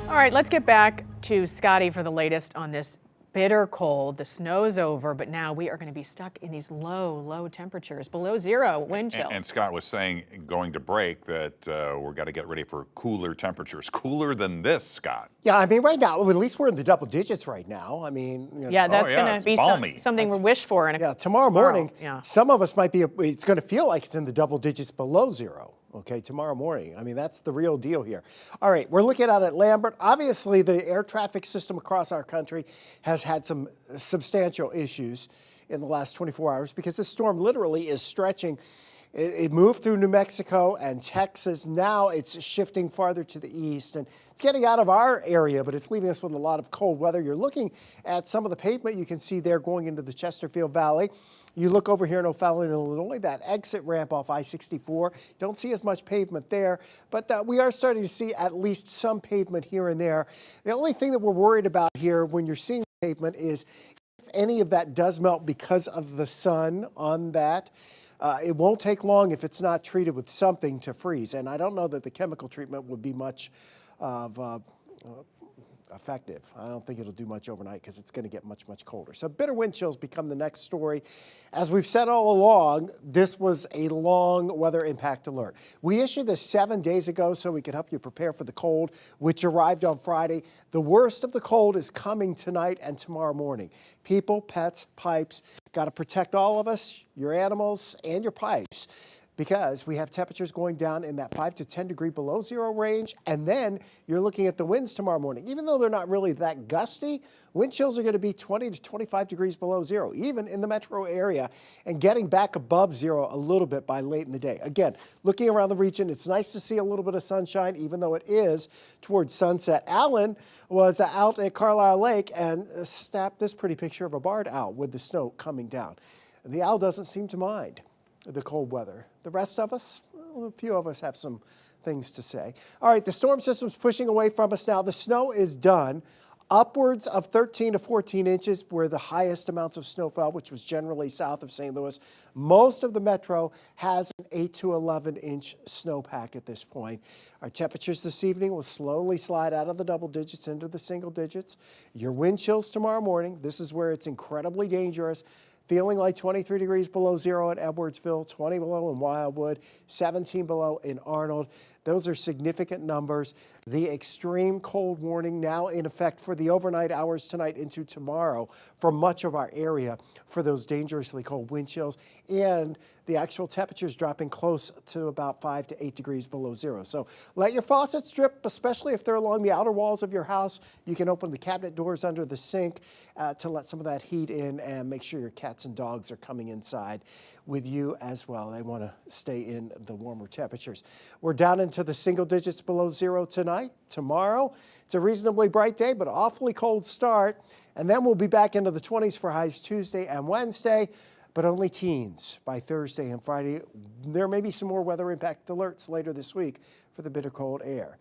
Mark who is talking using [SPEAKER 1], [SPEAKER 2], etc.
[SPEAKER 1] All right, let's get back to Scotty for the latest on this bitter cold. The snow's over, but now we are going to be stuck in these low temperatures, below zero wind chills.
[SPEAKER 2] And Scott was saying, going to break, that we're got to get ready for cooler temperatures. Cooler than this, Scott.
[SPEAKER 3] Yeah, I mean, right now, at least we're in the double digits right now. I mean,
[SPEAKER 1] Yeah, that's going to be something we wish for.
[SPEAKER 3] Yeah, tomorrow morning, some of us might be, it's going to feel like it's in the double digits below zero. Okay, tomorrow morning. I mean, that's the real deal here. All right, we're looking at it, Lambert. Obviously, the air traffic system across our country has had some substantial issues in the last 24 hours because this storm literally is stretching. It moved through New Mexico and Texas. Now it's shifting farther to the east, and it's getting out of our area, but it's leaving us with a lot of cold weather. You're looking at some of the pavement you can see there going into the Chesterfield Valley. You look over here in O'Fallon, Illinois, that exit ramp off I-64. Don't see as much pavement there, but we are starting to see at least some pavement here and there. The only thing that we're worried about here when you're seeing pavement is if any of that does melt because of the sun on that. It won't take long if it's not treated with something to freeze. And I don't know that the chemical treatment would be much of effective. I don't think it'll do much overnight because it's going to get much colder. So bitter wind chills become the next story. As we've said all along, this was a long weather impact alert. We issued this 7 days ago so we could help you prepare for the cold, which arrived on Friday. The worst of the cold is coming tonight and tomorrow morning. People, pets, pipes, got to protect all of us, your animals, and your pipes, because we have temperatures going down in that 5 to 10 degree below zero range. And then you're looking at the winds tomorrow morning. Even though they're not really that gusty, wind chills are going to be 20 to 25 degrees below zero, even in the metro area, and getting back above zero a little bit by late in the day. Again, looking around the region, it's nice to see a little bit of sunshine, even though it is towards sunset. Alan was out at Carlisle Lake and snapped this pretty picture of a barred owl with the snow coming down. The owl doesn't seem to mind the cold weather. The rest of us, well, a few of us have some things to say. All right, the storm system's pushing away from us now. The snow is done. Upwards of 13 to 14 inches were the highest amounts of snowfall, which was generally south of St. Louis. Most of the metro has an 8 to 11 inch snowpack at this point. Our temperatures this evening will slowly slide out of the double digits into the single digits. Your wind chills tomorrow morning. This is where it's incredibly dangerous. Feeling like 23 degrees below zero in Edwardsville, 20 below in Wildwood, 17 below in Arnold. Those are significant numbers. The extreme cold warning now in effect for the overnight hours tonight into tomorrow for much of our area for those dangerously cold wind chills, and the actual temperatures dropping close to about 5 to 8 degrees below zero. So let your faucets drip, especially if they're along the outer walls of your house. You can open the cabinet doors under the sink to let some of that heat in, and make sure your cats and dogs are coming inside with you as well. They want to stay in the warmer temperatures. We're down into the single digits below zero tonight. Tomorrow, it's a reasonably bright day, but awfully cold start. And then we'll be back into the 20s for highs Tuesday and Wednesday, but only teens by Thursday and Friday. There may be some more weather impact alerts later this week for the bitter cold air.